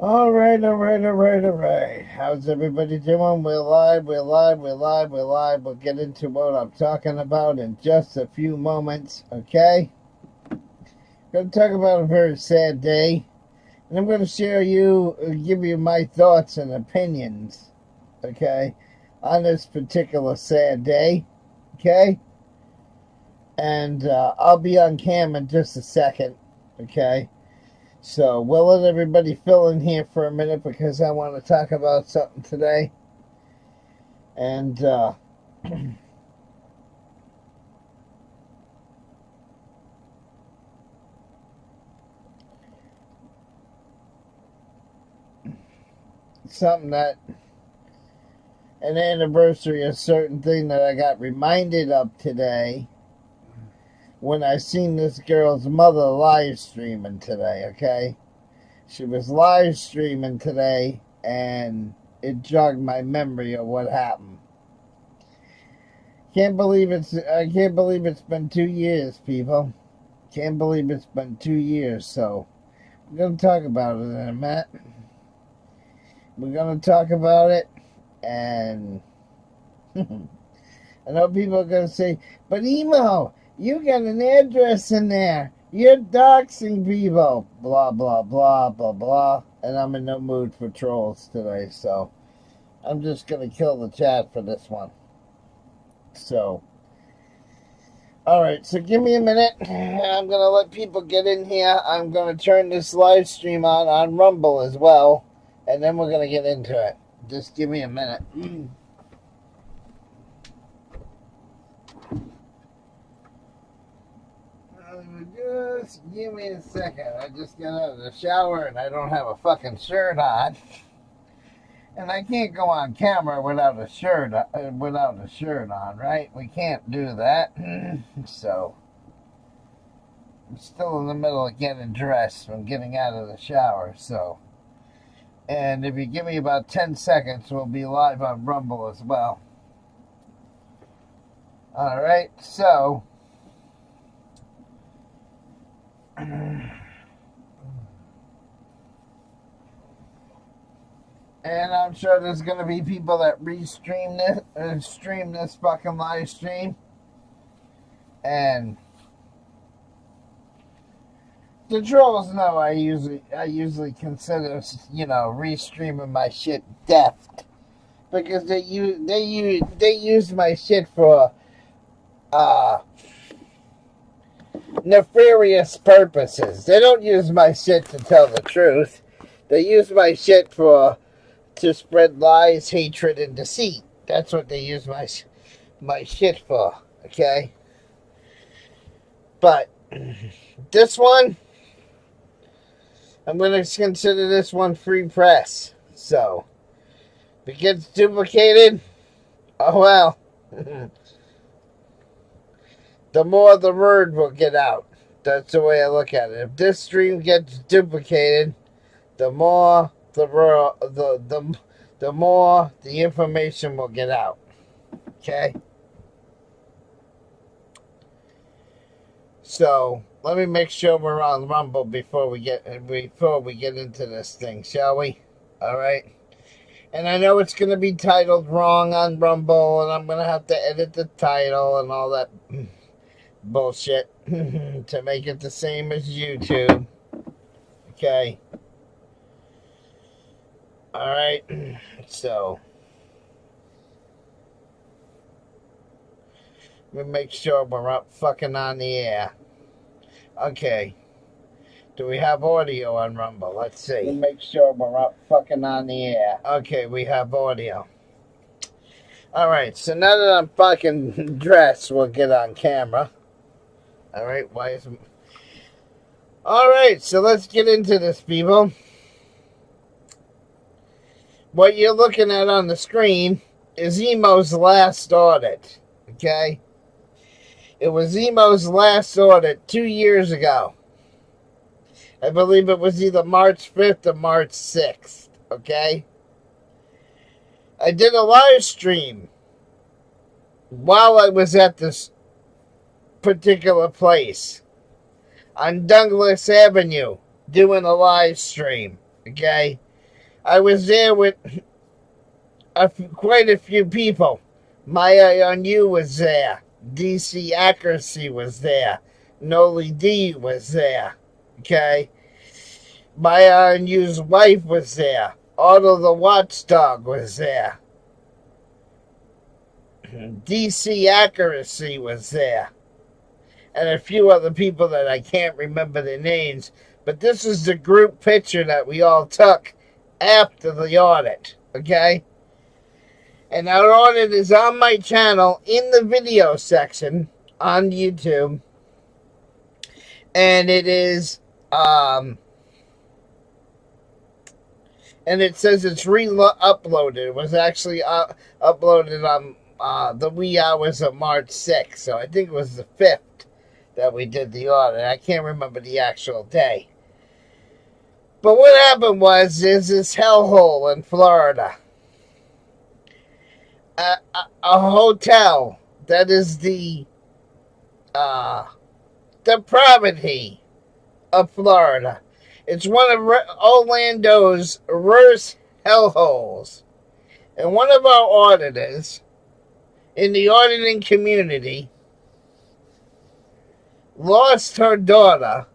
All right. How's everybody doing? We're live. We'll get into what I'm talking about in just a few moments, okay? Gonna talk about a very sad day, and I'm gonna give you my thoughts and opinions, okay, on this particular sad day, okay? And I'll be on cam in just a second, okay? So we'll let everybody fill in here for a minute because I want to talk about something today. And something that an anniversary, a certain thing that I got reminded of today when I seen this girl's mother live streaming today, okay? She was live streaming today and it jogged my memory of what happened. I can't believe it's been 2 years, people. Can't believe it's been 2 years, so we're gonna talk about it in a minute. We're gonna talk about it, and I know people are gonna say, but Emo, you got an address in there. You're doxing people. Blah, blah, blah, blah, blah. And I'm in no mood for trolls today, so I'm just gonna kill the chat for this one. So, alright, so give me a minute. I'm gonna let people get in here. I'm gonna turn this live stream on Rumble as well, and then we're gonna get into it. Just give me a minute. Just give me a second. I just got out of the shower and I don't have a fucking shirt on. And I can't go on camera without a shirt on, right? We can't do that. So I'm still in the middle of getting dressed from getting out of the shower, so. And if you give me about 10 seconds, we'll be live on Rumble as well. Alright, so. And I'm sure there's going to be people that stream this fucking live stream. And the trolls know I usually consider, restreaming my shit deft. Because they use my shit for nefarious purposes. They don't use my shit to tell the truth. They use my shit to spread lies, hatred, and deceit. That's what they use my shit for, okay? But this one, I'm going to consider this one free press. So, if it gets duplicated, oh well. The more the word will get out. That's the way I look at it. If this stream gets duplicated, the more the more the information will get out. Okay? So let me make sure we're on Rumble before we get into this thing, shall we? Alright. And I know it's gonna be titled wrong on Rumble, and I'm gonna have to edit the title and all that bullshit to make it the same as YouTube. Okay. Alright, so let me make sure we're up fucking on the air. Okay. Do we have audio on Rumble? Let's see. Let me make sure we're up fucking on the air. Okay, we have audio. Alright, so now that I'm fucking dressed, we'll get on camera. Alright, Alright, so let's get into this, people. What you're looking at on the screen is Emo's last audit, okay? It was Emo's last audit 2 years ago. I believe it was either March 5th or March 6th, okay? I did a live stream while I was at this particular place on Douglas Avenue doing a live stream, okay? I was there with quite a few people. Maya on You was there. DC Accuracy was there. Noli D was there. Okay? Maya on You's wife was there. Otto the Watchdog was there. DC Accuracy was there. And a few other people that I can't remember their names. But this is the group picture that we all took after the audit. Okay? And that audit is on my channel in the video section on YouTube. And it is, and it says it's re-uploaded. It was actually uploaded on the wee hours of March 6th. So I think it was the 5th that we did the audit. I can't remember the actual day. But what happened was, there's this hellhole in Florida. A hotel that is the depravity of Florida. It's one of Orlando's worst hellholes. And one of our auditors in the auditing community lost her daughter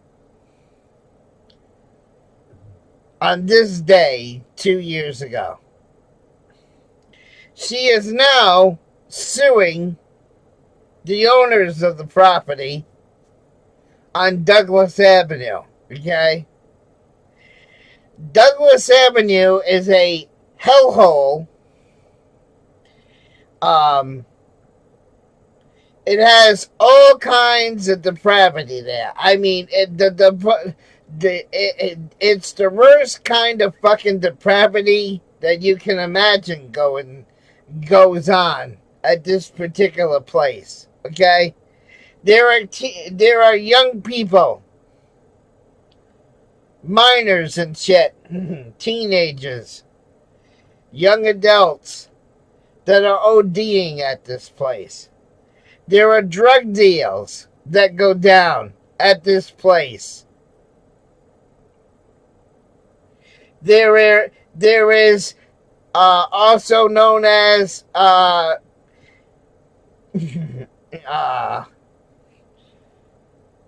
on this day 2 years ago. She is now suing the owners of the property on Douglas Avenue. Okay? Douglas Avenue is a hellhole. It has all kinds of depravity there. I mean, it's the worst kind of fucking depravity that you can imagine goes on at this particular place. Okay? There are young people, minors and shit, teenagers, young adults that are ODing at this place. There are drug deals that go down at this place. There is also known as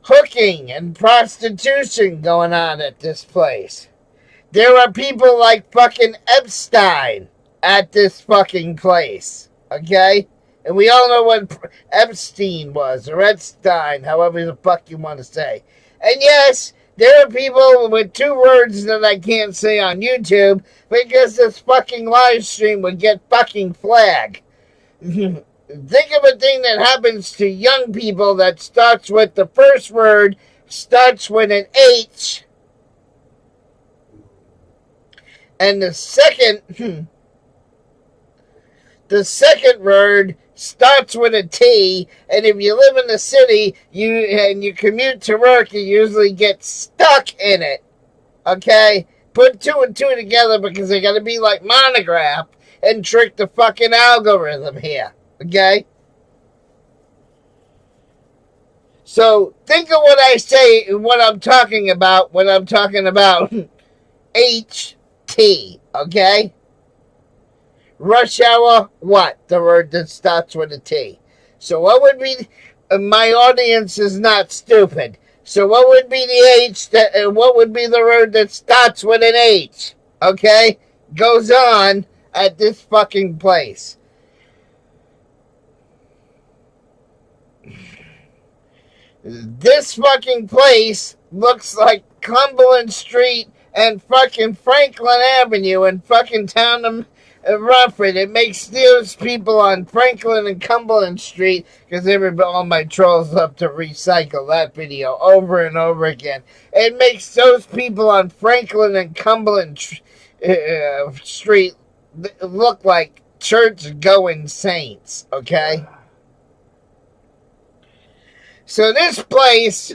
hooking and prostitution going on at this place. There are people like fucking Epstein at this fucking place. Okay? And we all know what Epstein was, or Epstein, however the fuck you want to say. And yes, there are people with 2 words that I can't say on YouTube because this fucking live stream would get fucking flagged. Think of a thing that happens to young people that starts with the first word, starts with an H, and the second word starts with a T, and if you live in the city and you commute to work, you usually get stuck in it. Okay? Put 2 and 2 together because they gotta be like Monograph and trick the fucking algorithm here. Okay? So think of what I say, what I'm talking about when I'm talking about HT. Okay? Rush hour, what? The word that starts with a T. So what would be, my audience is not stupid. So what would be the H, what would be the word that starts with an H? Okay? Goes on at this fucking place. This fucking place looks like Cumberland Street and fucking Franklin Avenue and fucking town of Rufford. It makes those people on Franklin and Cumberland Street, because all my trolls love to recycle that video over and over again. It makes those people on Franklin and Cumberland Street look like church-going saints, okay? So this place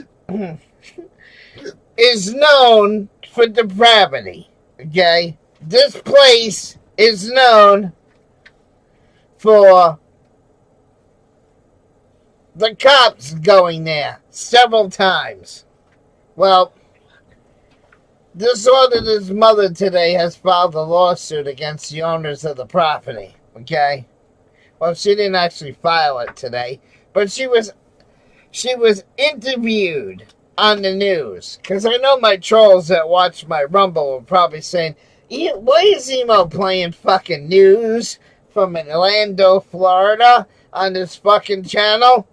is known for depravity, okay? This place is known for the cops going there several times. Well, This auditor's mother today has filed a lawsuit against the owners of the property. Okay? Well, she didn't actually file it today, but she was interviewed on the news. Because I know my trolls that watch my Rumble were probably saying, why is Emo playing fucking news from Orlando, Florida on this fucking channel?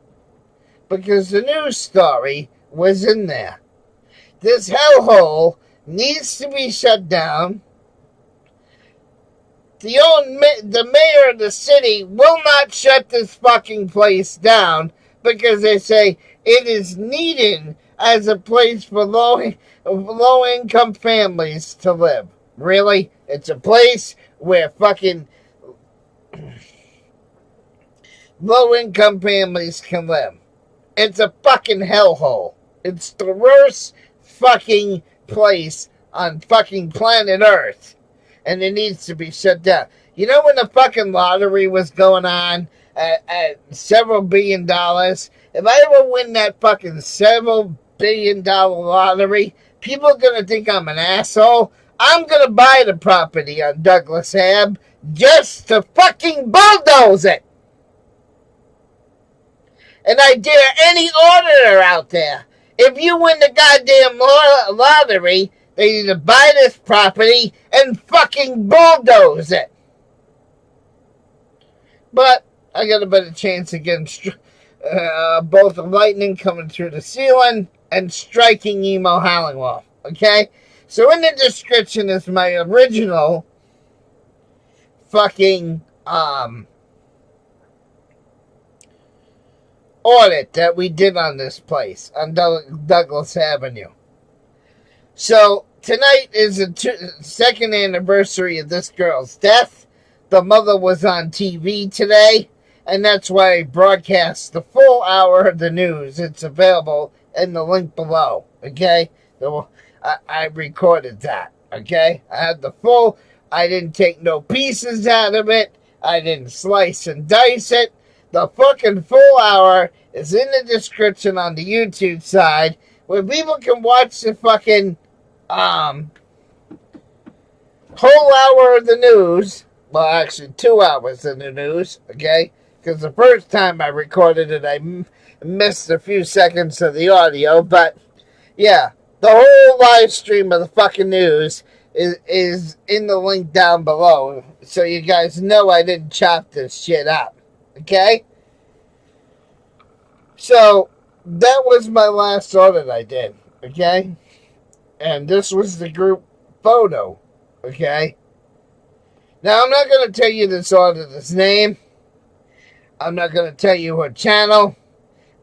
Because the news story was in there. This hellhole needs to be shut down. The mayor of the city will not shut this fucking place down because they say it is needed as a place for low-income families to live. Really? It's a place where fucking low-income families can live. It's a fucking hellhole. It's the worst fucking place on fucking planet Earth. And it needs to be shut down. You know when the fucking lottery was going on at several $billion? If I ever win that fucking several $billion lottery, people are going to think I'm an asshole. I'm going to buy the property on Douglas Ave just to fucking bulldoze it. And I dare any auditor out there, if you win the goddamn lottery, they need to buy this property and fucking bulldoze it. But I got a better chance against both the lightning coming through the ceiling and striking Emo Hollingworth. Okay? So in the description is my original fucking audit that we did on this place on Douglas Avenue. So tonight is the second anniversary of this girl's death. The mother was on TV today, and that's why I broadcast the full hour of the news. It's available in the link below, okay? I recorded that, okay? I had the full, I didn't take no pieces out of it. I didn't slice and dice it. The fucking full hour is in the description on the YouTube side where people can watch the fucking whole hour of the news. Well, actually 2 hours of the news, okay? Because the first time I recorded it, I missed a few seconds of the audio. But, yeah, the whole live stream of the fucking news is in the link down below. So you guys know I didn't chop this shit up, okay? So, that was my last audit I did, okay? And this was the group photo, okay? Now, I'm not going to tell you this auditor's name. I'm not going to tell you her channel,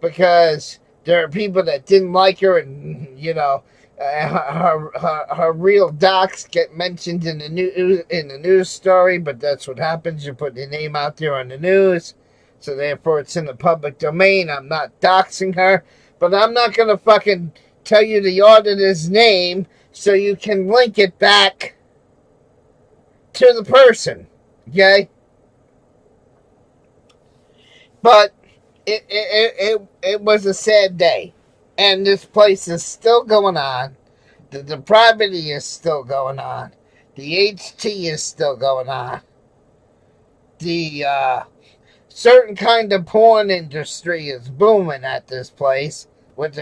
because there are people that didn't like her, and, you know, her real docs get mentioned in the news story, but that's what happens. You put your name out there on the news, so therefore it's in the public domain. I'm not doxing her, but I'm not going to fucking tell you the auditor's name so you can link it back to the person, okay? But it was a sad day, and this place is still going on. The depravity is still going on. The HT is still going on. The certain kind of porn industry is booming at this place, which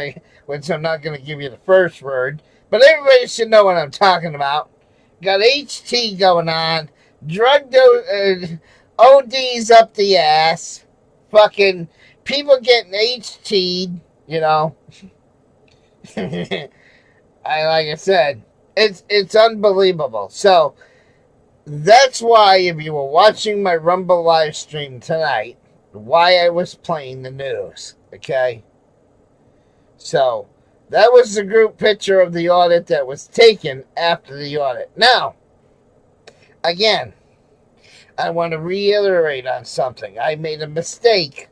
I'm not going to give you the first word, but everybody should know what I'm talking about. Got HT going on, drug ODs up the ass, fucking people getting HT'd, you know. Like I said, it's unbelievable. So that's why, if you were watching my Rumble live stream tonight, why I was playing the news, okay? So that was the group picture of the audit that was taken after the audit. Now, again, I want to reiterate on something. I made a mistake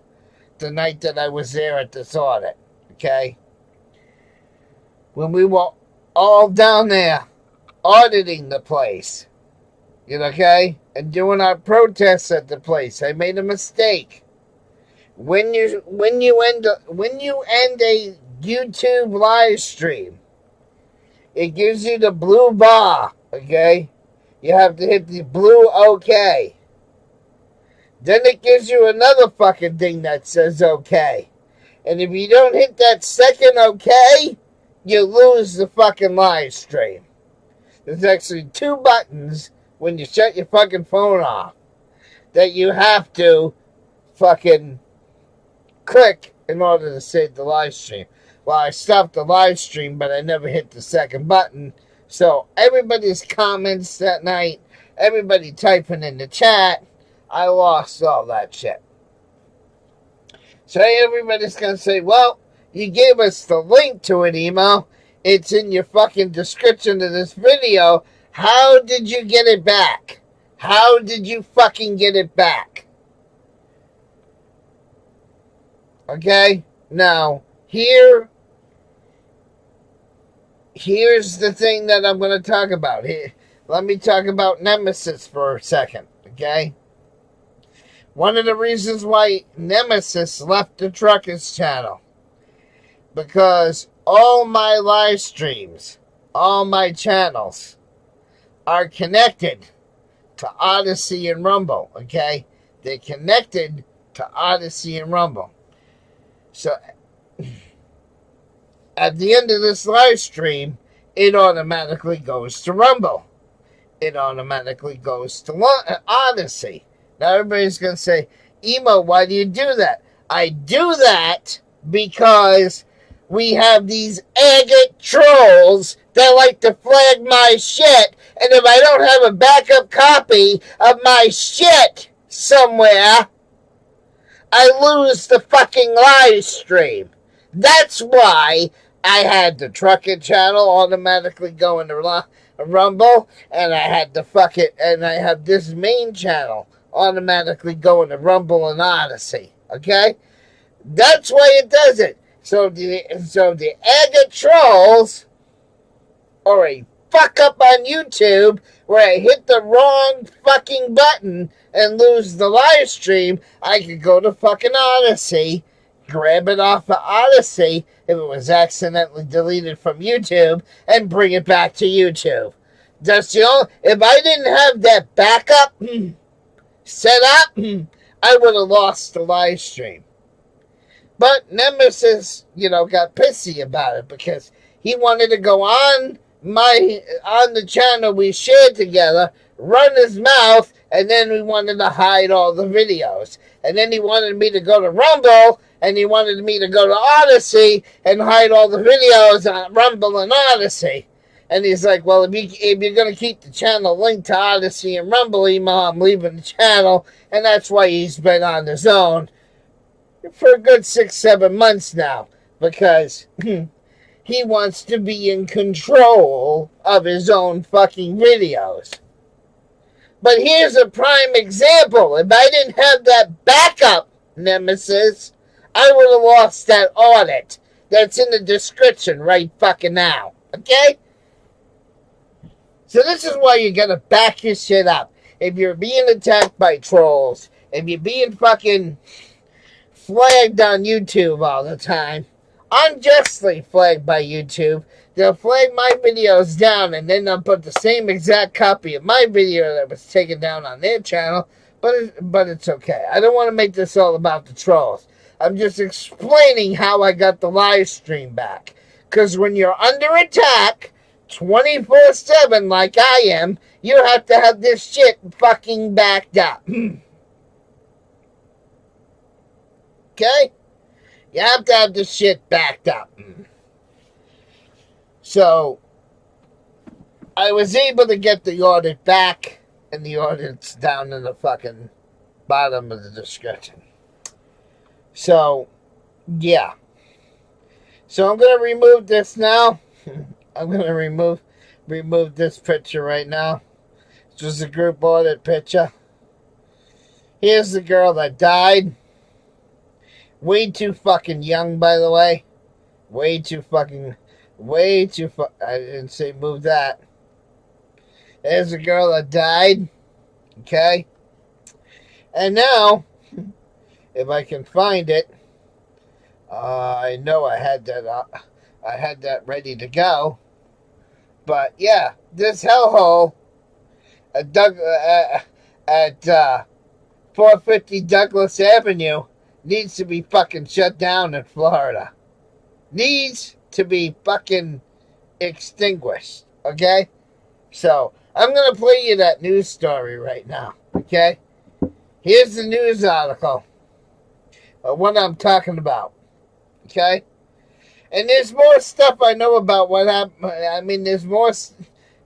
the night that I was there at this audit, okay? When we were all down there auditing the place, okay, and doing our protests at the place, I made a mistake. When you end a YouTube live stream, It gives you the blue bar, okay? You have to hit the blue OK. Then it gives you another fucking thing that says OK. And if you don't hit that second OK, you lose the fucking live stream. There's actually 2 buttons when you shut your fucking phone off that you have to fucking click in order to save the live stream. Well, I stopped the live stream, but I never hit the second button. So everybody's comments that night, everybody typing in the chat, I lost all that shit. So everybody's going to say, well, you gave us the link to an email. It's in your fucking description of this video. How did you get it back? How did you fucking get it back? Okay? Now, here's the thing that I'm going to talk about. Here, let me talk about Nemesis for a second, okay? One of the reasons why Nemesis left the Truckers channel, because all my live streams, all my channels are connected to Odyssey and Rumble, okay? They're connected to Odyssey and Rumble. So, at the end of this live stream, it automatically goes to Rumble. It automatically goes to Odyssey. Now, everybody's going to say, Emo, why do you do that? I do that because we have these agate trolls that like to flag my shit, and if I don't have a backup copy of my shit somewhere, I lose the fucking live stream. That's why I had the Trucking channel automatically go into Rumble, and I had the and I have this main channel automatically go into Rumble and Odyssey. Okay? That's why it does it. So the agate trolls, or a fuck up on YouTube where I hit the wrong fucking button and lose the live stream, I could go to fucking Odyssey, grab it off of Odyssey if it was accidentally deleted from YouTube, and bring it back to YouTube. If I didn't have that backup set up, I would have lost the live stream. But Nemesis, got pissy about it because he wanted to go on the channel we shared together, run his mouth, and then we wanted to hide all the videos. And then he wanted me to go to Rumble, and he wanted me to go to Odyssey and hide all the videos on Rumble and Odyssey. And he's like, well, if you're going to keep the channel linked to Odyssey and Rumble, I'm leaving the channel. And that's why he's been on his own for a good 6-7 months now, because he wants to be in control of his own fucking videos. But here's a prime example. If I didn't have that backup, Nemesis, I would have lost that audit that's in the description right fucking now. Okay? So this is why you gotta back your shit up. If you're being attacked by trolls, if you're being fucking flagged on YouTube all the time, unjustly flagged by YouTube, they'll flag my videos down, and then they'll put the same exact copy of my video that was taken down on their channel, but it's okay. I don't want to make this all about the trolls. I'm just explaining how I got the live stream back. Because when you're under attack 24/7 like I am, you have to have this shit fucking backed up. Okay? You have to have this shit backed up. So, I was able to get the audit back, and the audit's down in the fucking bottom of the description. So, yeah. So I'm going to remove this now. I'm going to remove this picture right now. It's just a group audit picture. Here's the girl that died. Way too fucking young, by the way. I didn't say move that. There's a girl that died. Okay? And now, if I can find it, I know I had that ready to go. But yeah, this hellhole at, at 450 Douglas Avenue needs to be fucking shut down in Florida. Needs to be fucking extinguished. Okay? So, I'm going to play you that news story right now. Okay? Here's the news article of what I'm talking about. Okay? And there's more stuff I know about what happened. I mean, there's more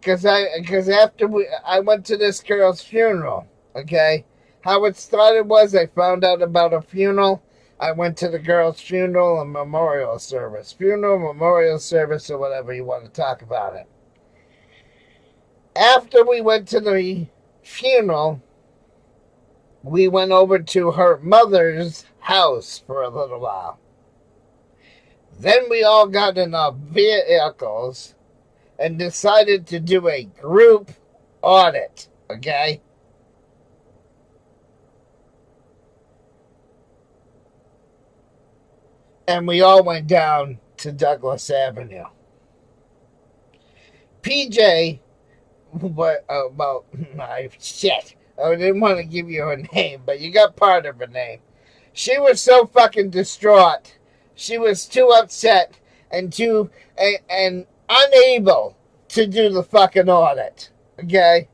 because after I went to this girl's funeral. Okay? How it started was I found out about a funeral. I went to the girl's funeral and memorial service. Funeral, memorial service, or whatever you want to talk about it. After we went to the funeral, we went over to her mother's house for a little while. Then we all got in our vehicles and decided to do a group audit, okay? And we all went down to Douglas Avenue. PJ, shit. I didn't want to give you her name, but you got part of her name. She was so fucking distraught. She was too upset and unable to do the fucking audit. Okay?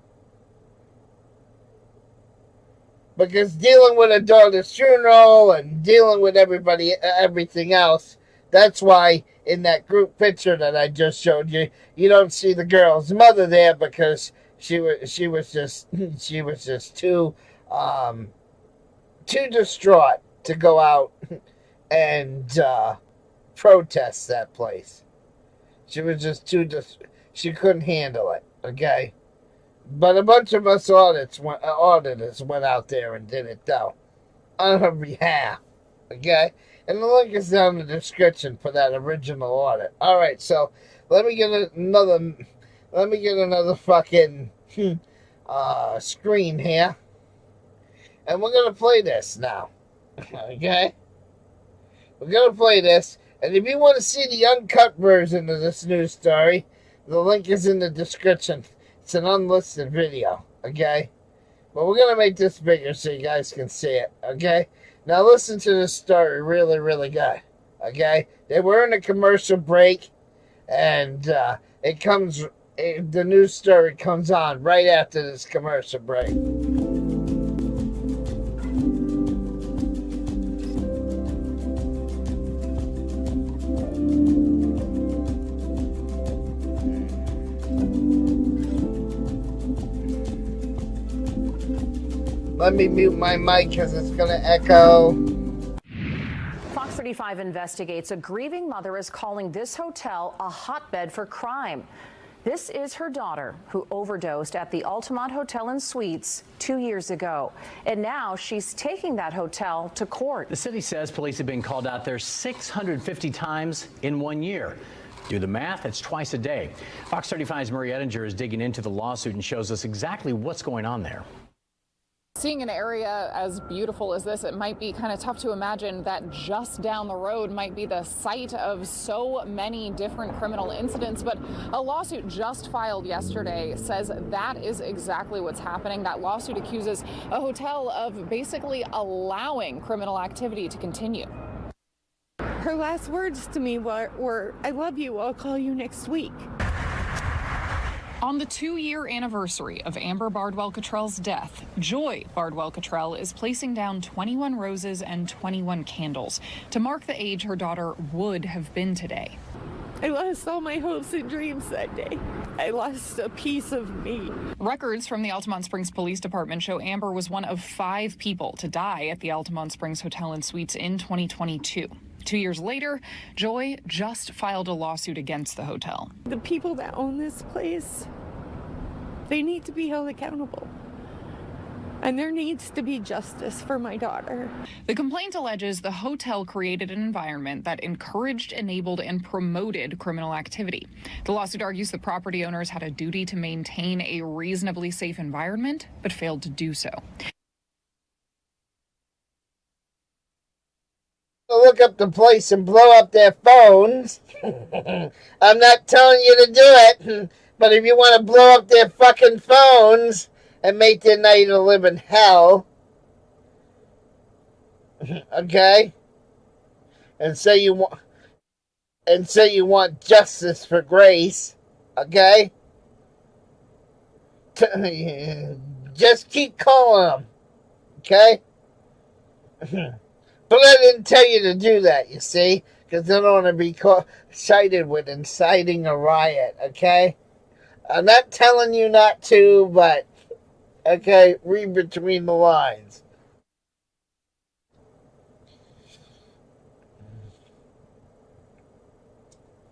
Because dealing with a daughter's funeral and dealing with everything else, that's why in that group picture that I just showed you, you don't see the girl's mother there because she was just too distraught to go out and protest that place. She was just she couldn't handle it. Okay. But a bunch of us auditors went out there and did it, though, on her behalf, okay? And the link is down in the description for that original audit. All right, so let me get another fucking screen here, and we're gonna play this now, okay? We're gonna play this, and if you want to see the uncut version of this news story, the link is in the description. It's an unlisted video, okay? But we're going to make this bigger so you guys can see it, okay? Now listen to this story really, really good, okay? They were in a commercial break, and the news story comes on right after this commercial break. Let me mute my mic because it's going to echo. Fox 35 investigates. A grieving mother is calling this hotel a hotbed for crime. This is her daughter, who overdosed at the Altamont Hotel and Suites 2 years ago. And now she's taking that hotel to court. The city says police have been called out there 650 times in 1 year. Do the math, it's twice a day. Fox 35's Marie Ettinger is digging into the lawsuit and shows us exactly what's going on there. Seeing an area as beautiful as this, it might be kind of tough to imagine that just down the road might be the site of so many different criminal incidents. But a lawsuit just filed yesterday says that is exactly what's happening. That lawsuit accuses a hotel of basically allowing criminal activity to continue. Her last words to me were, "I love you, I'll call you next week." On the 2-year anniversary of Amber Bardwell-Cottrell's death, Joy Bardwell-Cottrell is placing down 21 roses and 21 candles to mark the age her daughter would have been today. I lost all my hopes and dreams that day. I lost a piece of me. Records from the Altamont Springs Police Department show Amber was one of 5 people to die at the Altamont Springs Hotel and Suites in 2022. 2 years later, Joy just filed a lawsuit against the hotel. The people that own this place, they need to be held accountable. And there needs to be justice for my daughter. The complaint alleges the hotel created an environment that encouraged, enabled, and promoted criminal activity. The lawsuit argues the property owners had a duty to maintain a reasonably safe environment, but failed to do so. Look up the place and blow up their phones. I'm not telling you to do it, But if you want to blow up their fucking phones and make their night a living hell, okay, and say you want justice for Grace, okay, just keep calling them, okay. But I didn't tell you to do that, you see, because I don't want to be cited with inciting a riot, okay? I'm not telling you not to, but, okay, read between the lines.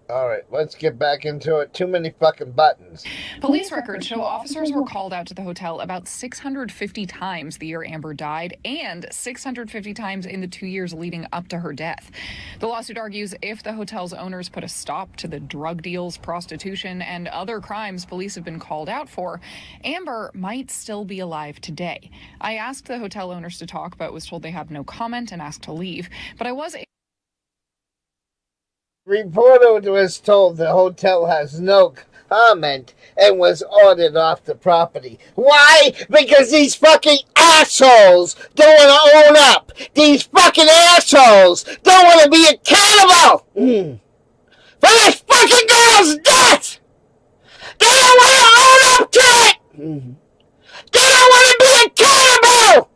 All right, let's get back into it. Too many fucking buttons. Police records show officers were called out to the hotel about 650 times the year Amber died and 650 times in the 2 years leading up to her death. The lawsuit argues if the hotel's owners put a stop to the drug deals, prostitution, and other crimes police have been called out for, Amber might still be alive today. I asked the hotel owners to talk, but was told they have no comment and asked to leave. But I was Reporter was told the hotel has no comment and was ordered off the property. Why? Because these fucking assholes don't want to own up. These fucking assholes don't want to be accountable for this fucking girl's death. They don't want to own up to it. They don't want to be accountable.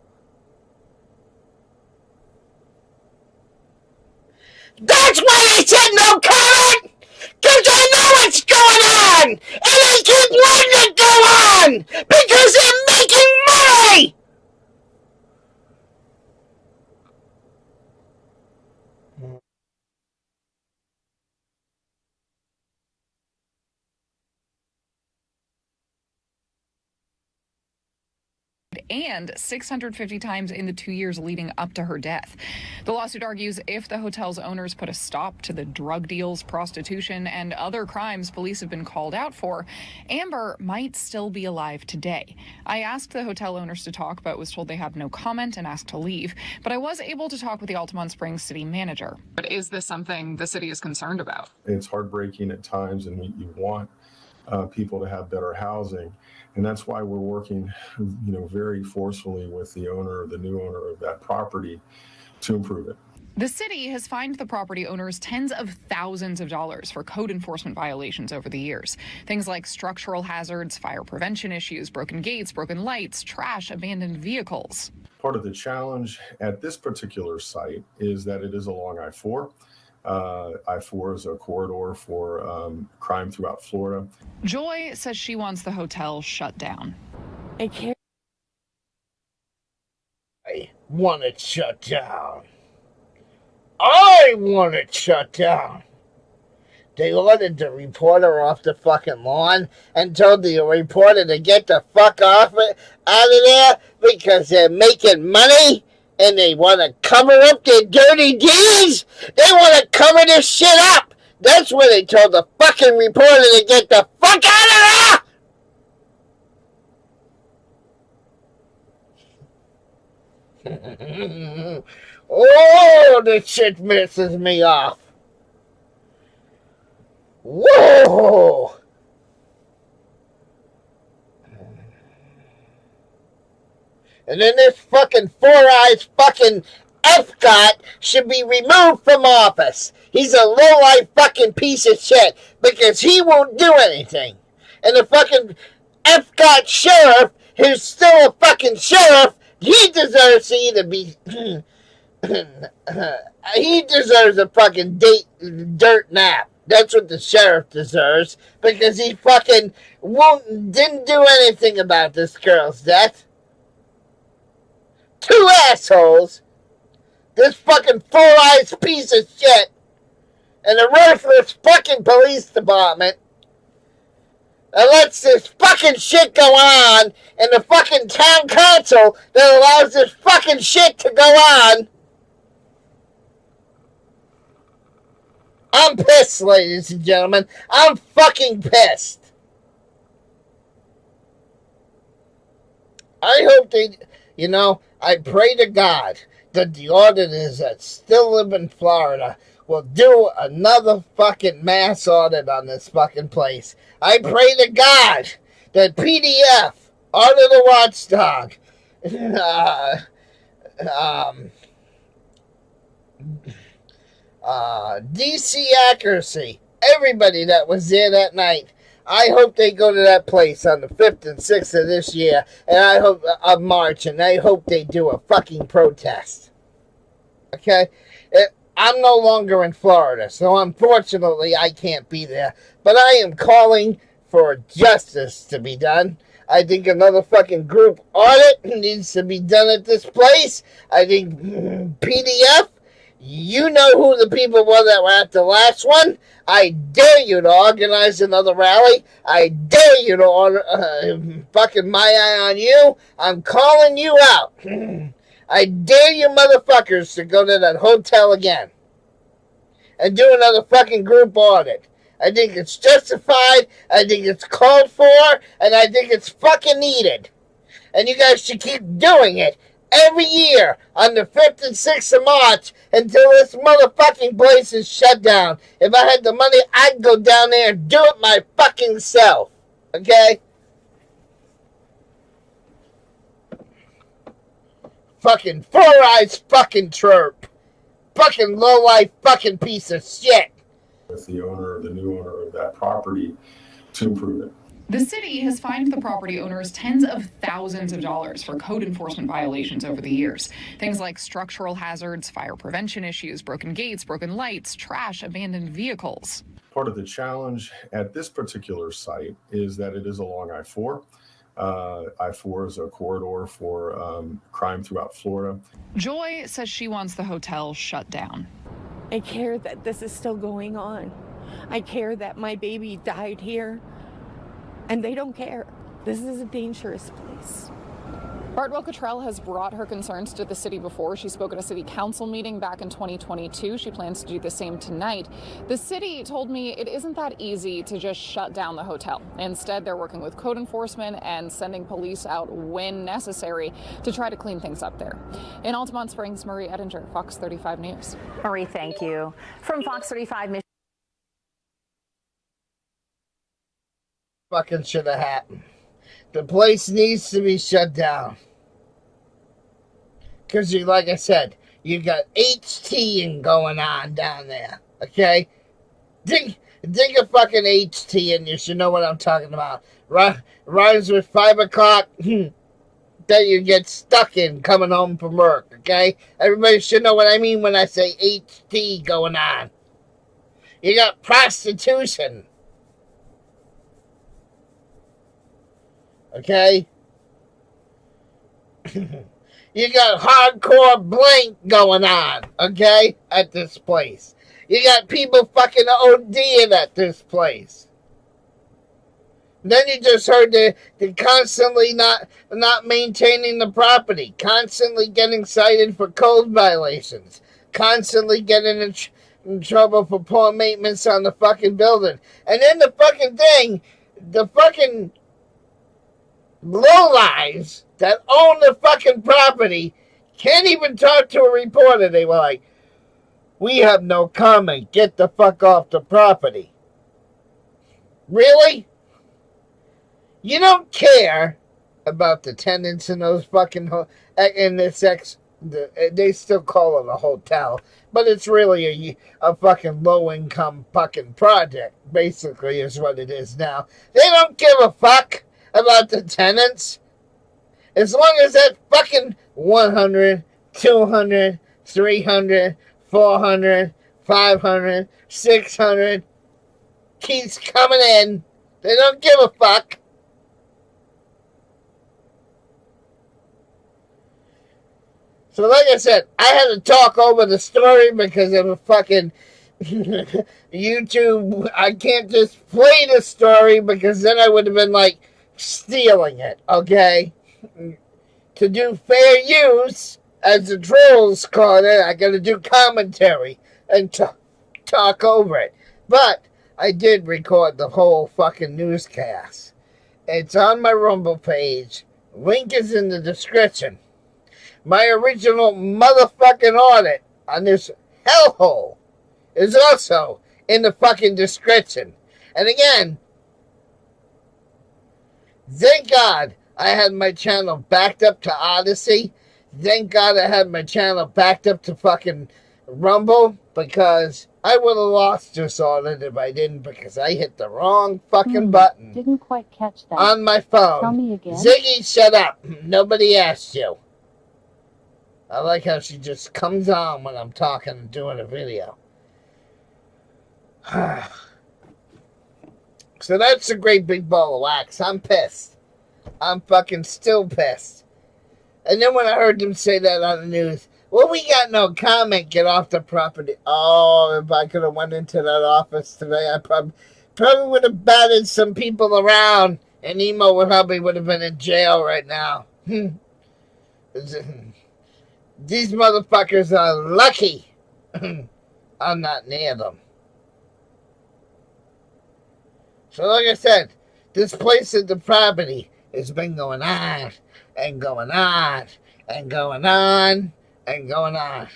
That's why they said no comment! Because they know what's going on! And they keep letting it go on! Because they're making money! and 650 times in the 2 years leading up to her death. The lawsuit argues if the hotel's owners put a stop to the drug deals, prostitution, and other crimes police have been called out for, Amber might still be alive today. I asked the hotel owners to talk, but was told they have no comment and asked to leave. But I was able to talk with the Altamont Springs city manager. But is this something the city is concerned about? It's heartbreaking at times, and you want people to have better housing. And that's why we're working, very forcefully with the owner, the new owner of that property to improve it. The city has fined the property owners tens of thousands of dollars for code enforcement violations over the years. Things like structural hazards, fire prevention issues, broken gates, broken lights, trash, abandoned vehicles. Part of the challenge at this particular site is that it is along I-4. I-4 is a corridor for crime throughout Florida. Joy says she wants the hotel shut down. I can't. I want it shut down. I want it shut down. They ordered the reporter off the fucking lawn and told the reporter to get the fuck out of there because they're making money and they want to cover up their dirty deeds. They want to cover this shit up. That's where they told the fucking reporter to get the fuck out of there. Oh, this shit messes me off. Whoa! And then this fucking four-eyes fucking F-Gott should be removed from office. He's a low-life fucking piece of shit because he won't do anything. And the fucking F-Gott sheriff, who's still a fucking sheriff, he deserves to either be... he deserves a fucking dirt nap. That's what the sheriff deserves because he fucking didn't do anything about this girl's death. Two assholes, this fucking four-eyes piece of shit, and a ruthless fucking police department that lets this fucking shit go on, and the fucking town council that allows this fucking shit to go on. I'm pissed, ladies and gentlemen. I'm fucking pissed. I hope they, I pray to God that the auditors that still live in Florida will do another fucking mass audit on this fucking place. I pray to God that PDF, Auditor Watchdog, DC Accuracy, everybody that was there that night, I hope they go to that place on the 5th and 6th of this year, and I hope of March, and I hope they do a fucking protest. Okay? I'm no longer in Florida, so unfortunately I can't be there. But I am calling for justice to be done. I think another fucking group audit needs to be done at this place. I think PDF, you know who the people were that were at the last one. I dare you to organize another rally. I dare you to order fucking my eye on you. I'm calling you out. I dare you motherfuckers to go to that hotel again and do another fucking group audit. I think it's justified, I think it's called for, and I think it's fucking needed. And you guys should keep doing it every year on the 5th and 6th of March until this motherfucking place is shut down. If I had the money, I'd go down there and do it my fucking self. Okay? Fucking four-eyes fucking chirp. Fucking low-life fucking piece of shit. With the owner, the new owner of that property to improve it. The city has fined the property owners tens of thousands of dollars for code enforcement violations over the years. Things like structural hazards, fire prevention issues, broken gates, broken lights, trash, abandoned vehicles. Part of the challenge at this particular site is that it is along I-4. I-4 is a corridor for crime throughout Florida. Joy says she wants the hotel shut down. I care that this is still going on. I care that my baby died here. And they don't care. This is a dangerous place. Bartwell Cottrell has brought her concerns to the city before. She spoke at a city council meeting back in 2022. She plans to do the same tonight. The city told me it isn't that easy to just shut down the hotel. Instead, they're working with code enforcement and sending police out when necessary to try to clean things up there. In Altamont Springs, Marie Ettinger, Fox 35 News. Marie, thank you. From Fox 35 Michigan. Fucking should have happened. The place needs to be shut down. Because, like I said, you got HT going on down there. Okay? Dig a fucking HT and you should know what I'm talking about. Rhymes with 5 o'clock that you get stuck in coming home from work. Okay? Everybody should know what I mean when I say HT going on. You got prostitution. Okay? You got hardcore blank going on, okay, at this place. You got people fucking ODing at this place. Then you just heard they're constantly not maintaining the property, constantly getting cited for code violations, constantly getting in trouble for poor maintenance on the fucking building. And then the fucking thing, the fucking lowlives that own the fucking property can't even talk to a reporter. They were like, we have no comment. Get the fuck off the property. Really? You don't care about the tenants in those fucking they still call it a hotel, but it's really a fucking low-income fucking project, basically, is what it is now. They don't give a fuck about the tenants. As long as that fucking 100, 200, 300, 400, 500, 600 keeps coming in, they don't give a fuck. So like I said, I had to talk over the story because of a fucking YouTube. I can't just play the story because then I would have been like stealing it, okay? To do fair use, as the trolls call it, I gotta do commentary and talk over it. But I did record the whole fucking newscast. It's on my Rumble page. Link is in the description. My original motherfucking audit on this hellhole is also in the fucking description. And again, thank God I had my channel backed up to Odyssey. Thank God I had my channel backed up to fucking Rumble, because I would have lost this audit if I didn't, because I hit the wrong fucking button. Didn't quite catch that. On my phone. Tell me again. Ziggy, shut up. Nobody asked you. I like how she just comes on when I'm talking and doing a video. So that's a great big ball of wax. I'm pissed. I'm fucking still pissed. And then when I heard them say that on the news, well, we got no comment, get off the property. Oh, if I could have went into that office today, I probably would have batted some people around, and Emo probably would have been in jail right now. These motherfuckers are lucky I'm not near them. So like I said, this place at the property has been going on and going on and going on and going on.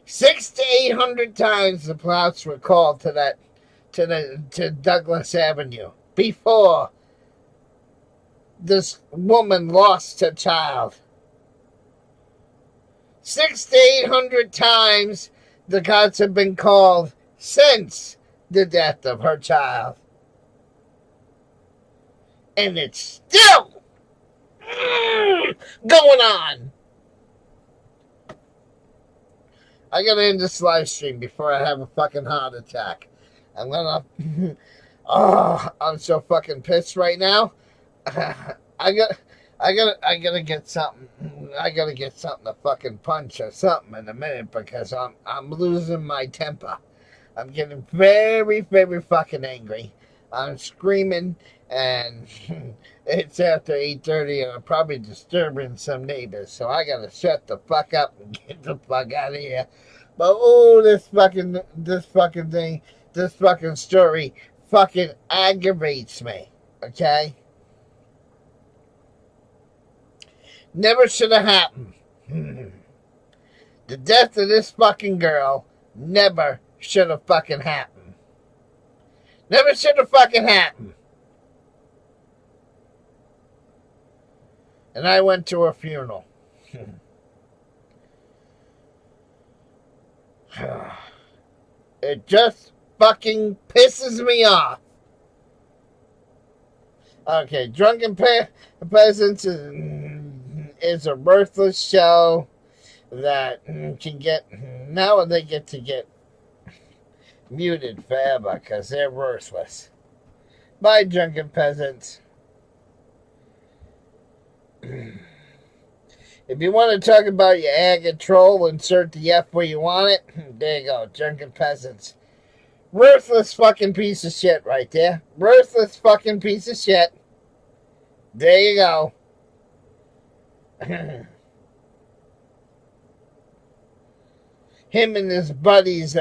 600 to 800 times the plots were called to Douglas Avenue before this woman lost her child. 600 to 800 times the cops have been called since the death of her child. And it's still going on. I gotta end this live stream before I have a fucking heart attack. I'm gonna... Oh, I'm so fucking pissed right now. I gotta get something. I gotta get something to fucking punch or something in a minute, because I'm losing my temper. I'm getting very, very fucking angry. I'm screaming, and it's after 8:30, and I'm probably disturbing some neighbors. So I gotta shut the fuck up and get the fuck out of here. But oh, this fucking thing, this fucking story, fucking aggravates me. Okay. Never should have happened. The death of this fucking girl never should have fucking happened. Never should have fucking happened. And I went to her funeral. It just fucking pisses me off. Okay, Drunken Peasants is a worthless show that can get... Now they get to get muted forever because they're worthless. Bye, Drunken Peasants. If you want to talk about your agate troll, insert the F where you want it. There you go, Drunken Peasants. Worthless fucking piece of shit right there. Worthless fucking piece of shit. There you go. Him and his buddies,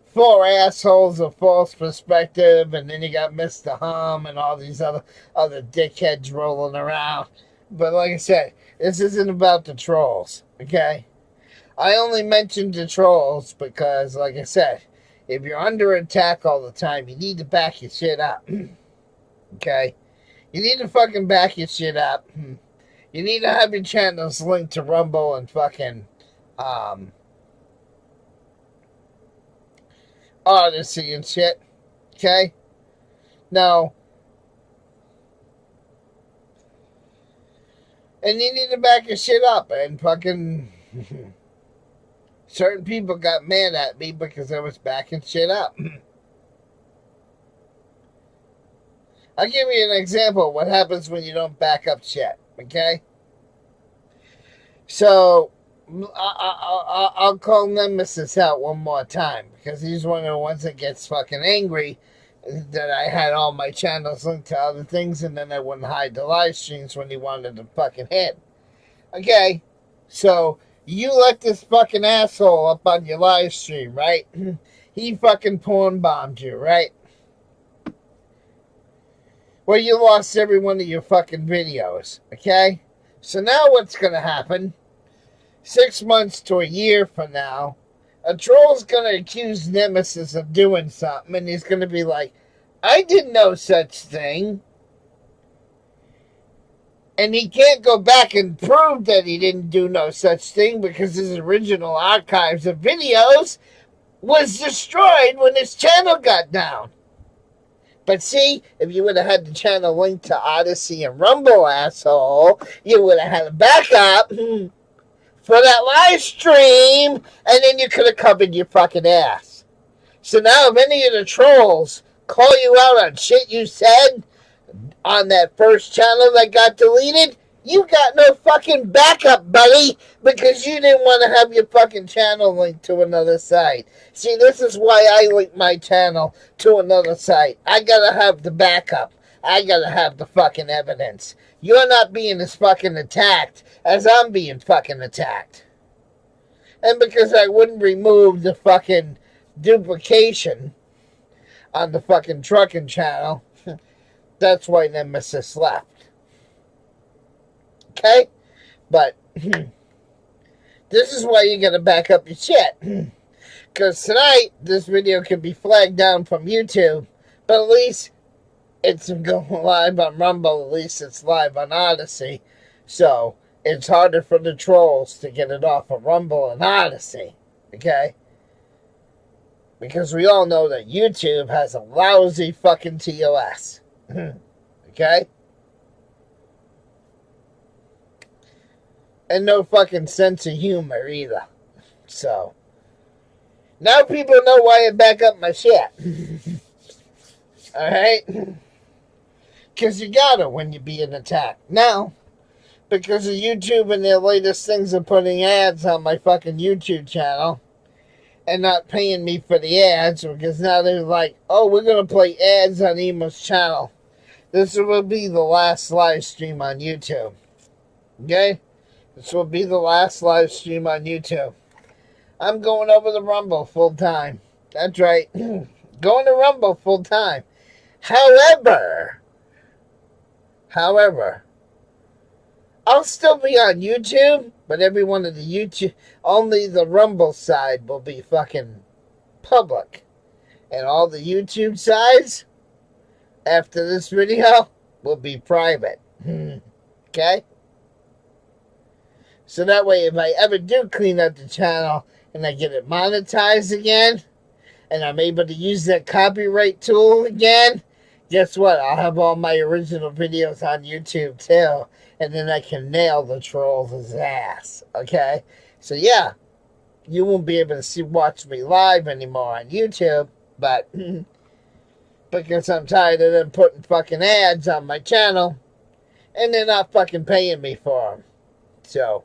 4 assholes of false perspective, and then you got Mr. Hum and all these other dickheads rolling around. But like I said, this isn't about the trolls, okay? I only mentioned the trolls because, like I said, if you're under attack all the time, you need to back your shit up, okay? You need to fucking back your shit up. You need to have your channels linked to Rumble and fucking, Odyssey and shit, okay? No. And you need to back your shit up, and fucking certain people got mad at me because I was backing shit up. I'll give you an example of what happens when you don't back up shit, okay? So, I'll call Nemesis out one more time, because he's one of the ones that gets fucking angry that I had all my channels linked to other things, and then I wouldn't hide the live streams when he wanted to fucking hit. Okay, so you let this fucking asshole up on your live stream, right? He fucking porn bombed you, right? Well, you lost every one of your fucking videos, okay? So now what's gonna happen? 6 months to a year from now, A troll's going to accuse Nemesis of doing something, and he's going to be like, I did no such thing. And he can't go back and prove that he didn't do no such thing because his original archives of videos was destroyed when his channel got down. But see, if you would have had the channel linked to Odyssey and Rumble, asshole, you would have had a backup for that live stream, and then you could have covered your fucking ass. So now if any of the trolls call you out on shit you said on that first channel that got deleted, you got no fucking backup, buddy, because you didn't want to have your fucking channel linked to another site. See, this is why I link my channel to another site. I gotta have the backup. I gotta have the fucking evidence. You're not being as fucking attacked as I'm being fucking attacked. And because I wouldn't remove the fucking duplication on the fucking trucking channel, that's why Nemesis left. Okay? But this is why you gotta back up your shit. Because tonight, this video could be flagged down from YouTube, but at least it's going live on Rumble, at least it's live on Odyssey. So, it's harder for the trolls to get it off of Rumble and Odyssey. Okay? Because we all know that YouTube has a lousy fucking TOS. Okay? And no fucking sense of humor either. So, now people know why I back up my shit. Alright? Because you gotta when you're being attacked. Now, because of YouTube and their latest things of putting ads on my fucking YouTube channel and not paying me for the ads, because now they're like, oh, we're gonna play ads on Emo's channel. This will be the last live stream on YouTube. Okay? This will be the last live stream on YouTube. I'm going over to Rumble full time. That's right. Going to Rumble full time. However, I'll still be on YouTube, but every one of the YouTube, only the Rumble side will be fucking public. And all the YouTube sides, after this video, will be private. Okay? So that way, if I ever do clean up the channel and I get it monetized again, and I'm able to use that copyright tool again, guess what? I'll have all my original videos on YouTube too, and then I can nail the trolls' ass. Okay? So yeah, you won't be able to watch me live anymore on YouTube, but because I'm tired of them putting fucking ads on my channel, and they're not fucking paying me for them. So,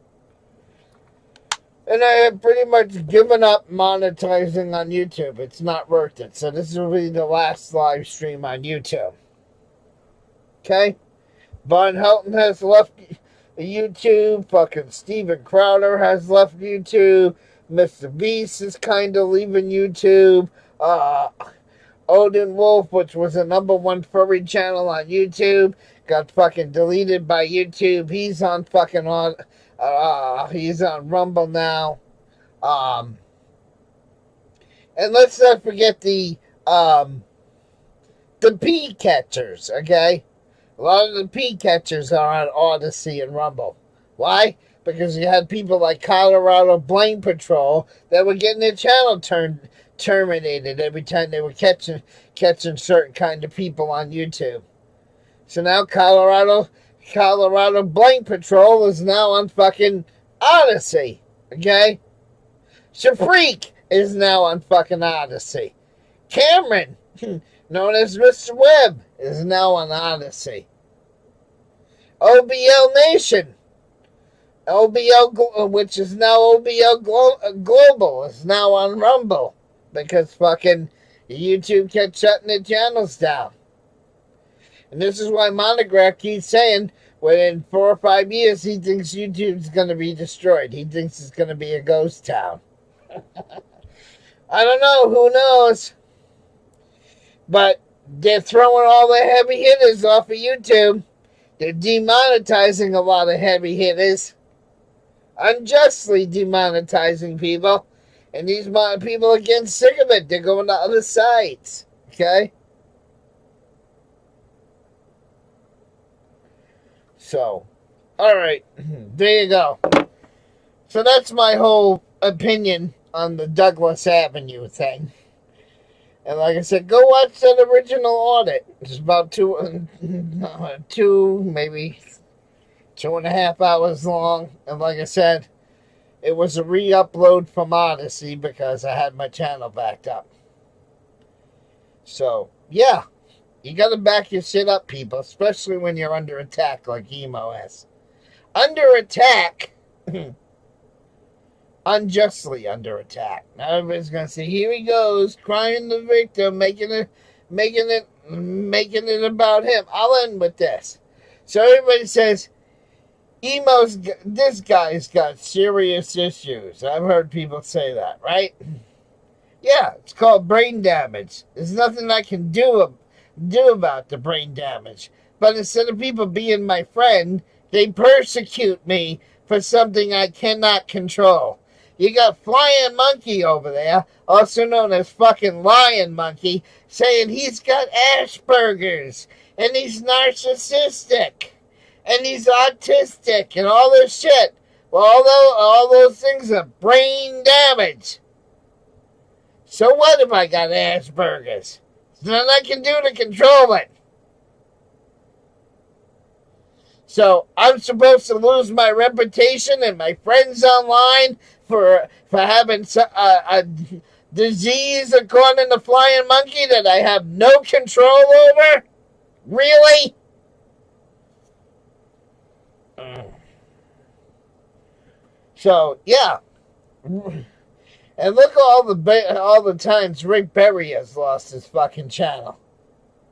and I have pretty much given up monetizing on YouTube. It's not worth it. So this will be the last live stream on YouTube. Okay? Von Helton has left YouTube. Fucking Steven Crowder has left YouTube. Mr. Beast is kind of leaving YouTube. Odin Wolf, which was the #1 furry channel on YouTube, got fucking deleted by YouTube. He's on fucking he's on Rumble now. And let's not forget the pea catchers, okay? A lot of the pea catchers are on Odyssey and Rumble. Why? Because you had people like Colorado Blame Patrol that were getting their channel terminated every time they were catching certain kind of people on YouTube. So now Colorado Blame Patrol is now on fucking Odyssey. Okay? Shafreak is now on fucking Odyssey. Cameron, known as Mr. Webb, is now on Odyssey. OBL Nation, which is now OBL Global, is now on Rumble. Because fucking YouTube kept shutting their channels down. And this is why Monograph keeps saying within 4 or 5 years he thinks YouTube's going to be destroyed. He thinks it's going to be a ghost town. I don't know. Who knows? But they're throwing all the heavy hitters off of YouTube. They're demonetizing a lot of heavy hitters. Unjustly demonetizing people. And these people are getting sick of it. They're going to other sites. Okay? So, alright. There you go. So that's my whole opinion on the Douglas Avenue thing. And like I said, go watch that original audit. It's about maybe 2.5 hours long. And like I said, it was a re-upload from Odyssey because I had my channel backed up. So, yeah. You gotta back your shit up, people. Especially when you're under attack like Emo is. Under attack. Unjustly under attack. Now everybody's gonna say, here he goes, crying the victim, making it about him. I'll end with this. So everybody says, this guy's got serious issues. I've heard people say that, right? Yeah, it's called brain damage. There's nothing I can do about the brain damage. But instead of people being my friend, they persecute me for something I cannot control. You got Flying Monkey over there, also known as fucking Lion Monkey, saying he's got Asperger's, and he's narcissistic, and he's autistic, and all this shit. Well, all those things are brain damage. So what if I got Asperger's? There's nothing I can do to control it. So I'm supposed to lose my reputation and my friends online for having a disease, according to Flying Monkey, that I have no control over? Really? So, yeah. And look at all the times Rick Berry has lost his fucking channel.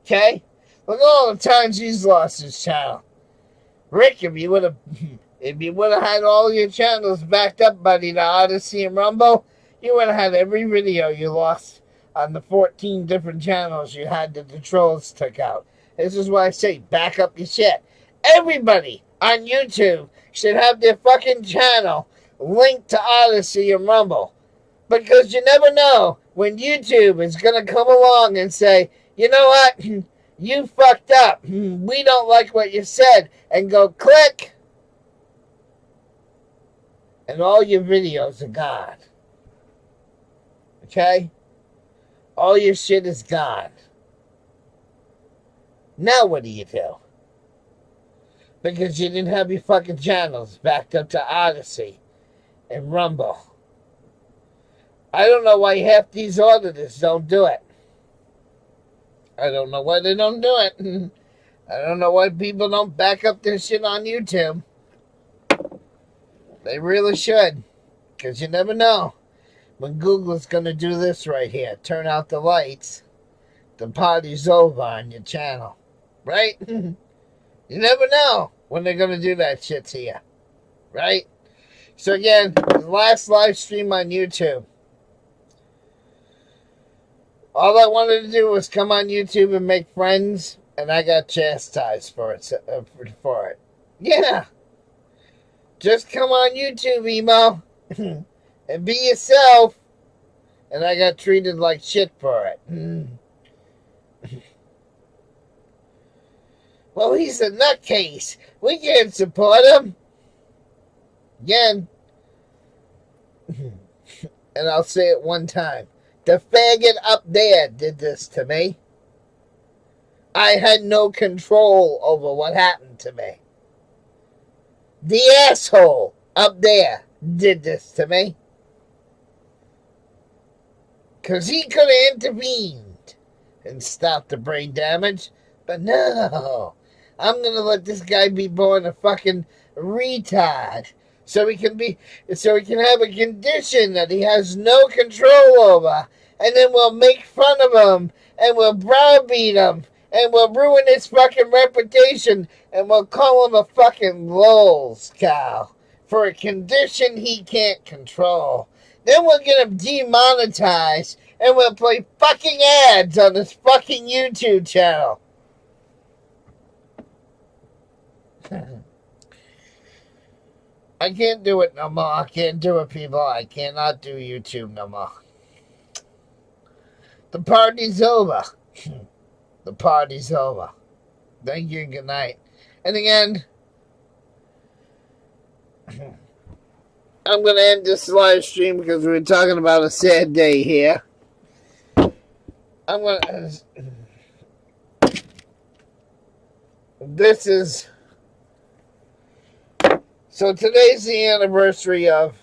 Okay? Look at all the times he's lost his channel. Rick, if you would have had all your channels backed up, buddy, to Odyssey and Rumble, you would have had every video you lost on the 14 different channels you had that the trolls took out. This is why I say back up your shit. Everybody on YouTube should have their fucking channel linked to Odyssey and Rumble. Because you never know when YouTube is going to come along and say, you know what? You fucked up. We don't like what you said. And go click. And all your videos are gone. Okay? All your shit is gone. Now what do you do? Because you didn't have your fucking channels backed up to Odyssey and Rumble. I don't know why half these auditors don't do it. I don't know why they don't do it. I don't know why people don't back up their shit on YouTube. They really should. Because you never know when Google's going to do this right here. Turn out the lights. The party's over on your channel. Right? You never know when they're going to do that shit to you. Right? So again, the last live stream on YouTube. All I wanted to do was come on YouTube and make friends, and I got chastised for it. Yeah. Just come on YouTube, Emo, and be yourself. And I got treated like shit for it. Well, he's a nutcase. We can't support him. Again. And I'll say it one time. The faggot up there did this to me. I had no control over what happened to me. The asshole up there did this to me. Because he could have intervened and stopped the brain damage. But no. I'm going to let this guy be born a fucking retard. So he can have a condition that he has no control over. And then we'll make fun of him. And we'll browbeat him. And we'll ruin his fucking reputation. And we'll call him a fucking lols cow. For a condition he can't control. Then we'll get him demonetized. And we'll play fucking ads on his fucking YouTube channel. I can't do it no more. I can't do it, people. I cannot do YouTube no more. The party's over. The party's over. Thank you and good night. And again, I'm going to end this live stream because we're talking about a sad day here. I'm going to... This is... So today's the anniversary of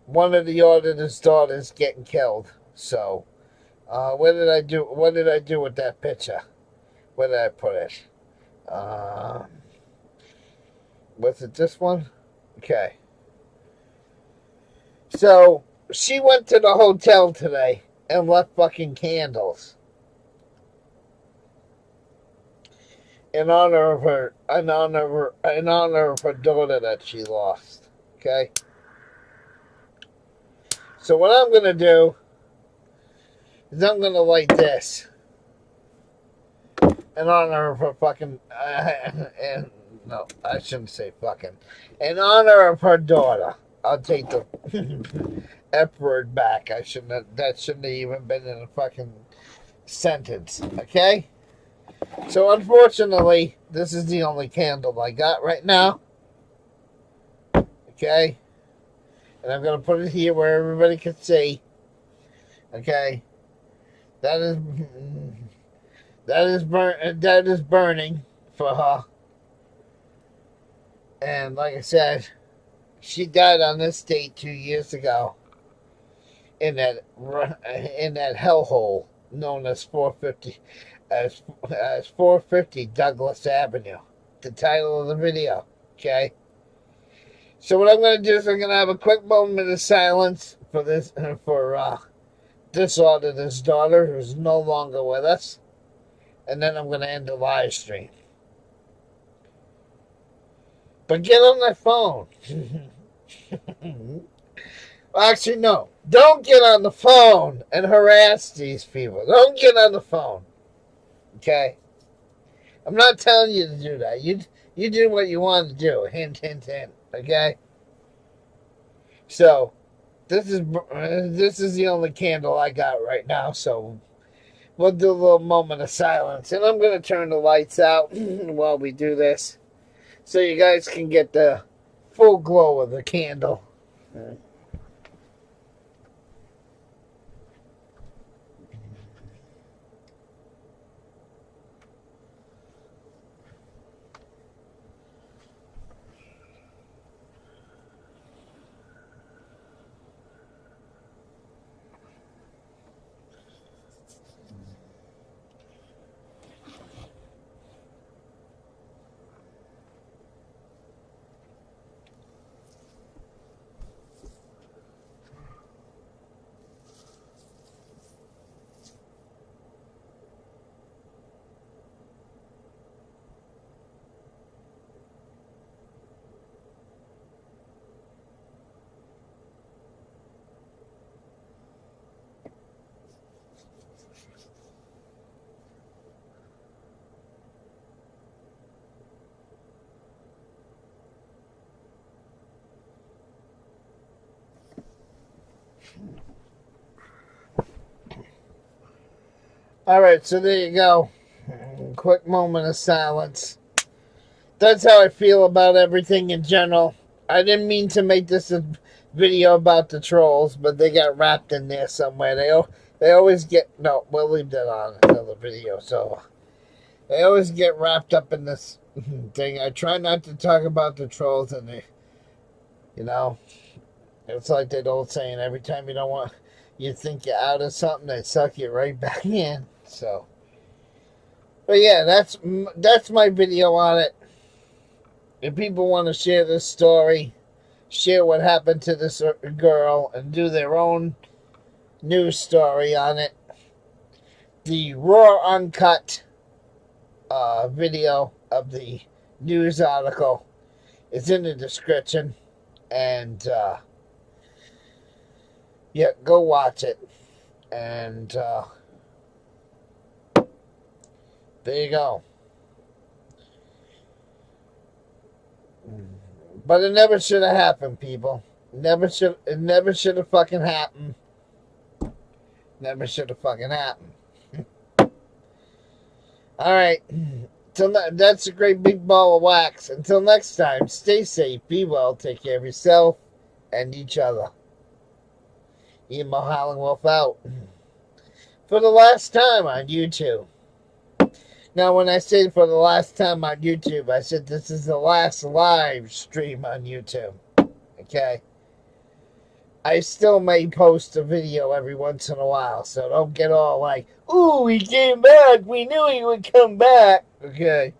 one of the auditor's daughters getting killed. So, what did I do? What did I do with that picture? Where did I put it? Was it this one? Okay. So, she went to the hotel today and left fucking candles in honor of her daughter that she lost. Okay? So what I'm gonna do is I'm gonna light this in honor of her fucking and no, I shouldn't say fucking. In honor of her daughter. I'll take the F word back. That shouldn't have even been in a fucking sentence. Okay? So unfortunately, this is the only candle I got right now. Okay? And I'm going to put it here where everybody can see. Okay? That is burning for her. And like I said, she died on this date 2 years ago in that hellhole known as 450 Douglas Avenue. The title of the video. Okay? So what I'm going to do is I'm going to have a quick moment of silence for this auditor's daughter who's no longer with us. And then I'm going to end the live stream. But get on that phone. Actually, no. Don't get on the phone and harass these people. Don't get on the phone. Okay? I'm not telling you to do that. You do what you want to do. Hint, hint, hint. Okay? So, this is the only candle I got right now. So, we'll do a little moment of silence. And I'm going to turn the lights out while we do this. So you guys can get the full glow of the candle. Alright, so there you go. Quick moment of silence. That's how I feel about everything in general. I didn't mean to make this a video about the trolls, but they got wrapped in there somewhere. They always get... No, we'll leave that on another video. So, they always get wrapped up in this thing. I try not to talk about the trolls, and they... You know, it's like that old saying, every time you think you're out of something, they suck you right back in. So, but yeah, that's my video on it. If people want to share this story, share what happened to this girl, and do their own news story on it, the raw, uncut video of the news article is in the description. And, yeah, go watch it. And, there you go. But it never should have happened, people. It never should have fucking happened. Never should have fucking happened. Alright. That's a great big ball of wax. Until next time, stay safe, be well, take care of yourself and each other. Emo Howling Wolf out. For the last time on YouTube. Now, when I say for the last time on YouTube, I said this is the last live stream on YouTube. Okay? I still may post a video every once in a while, so don't get all like, ooh, he came back, we knew he would come back. Okay?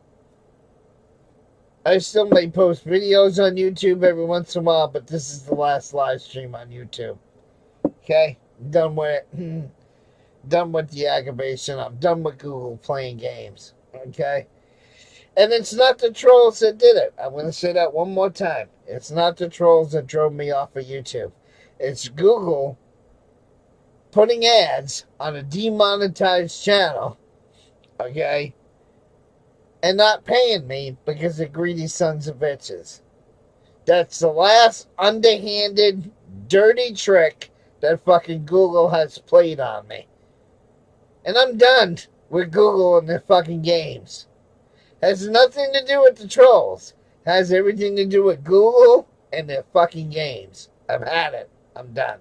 I still may post videos on YouTube every once in a while, but this is the last live stream on YouTube. Okay? Done with it. Done with the aggravation. I'm done with Google playing games. Okay? And it's not the trolls that did it. I'm going to say that one more time. It's not the trolls that drove me off of YouTube. It's Google putting ads on a demonetized channel. Okay? And not paying me because they're greedy sons of bitches. That's the last underhanded, dirty trick that fucking Google has played on me. And I'm done with Google and their fucking games. Has nothing to do with the trolls. Has everything to do with Google and their fucking games. I've had it. I'm done.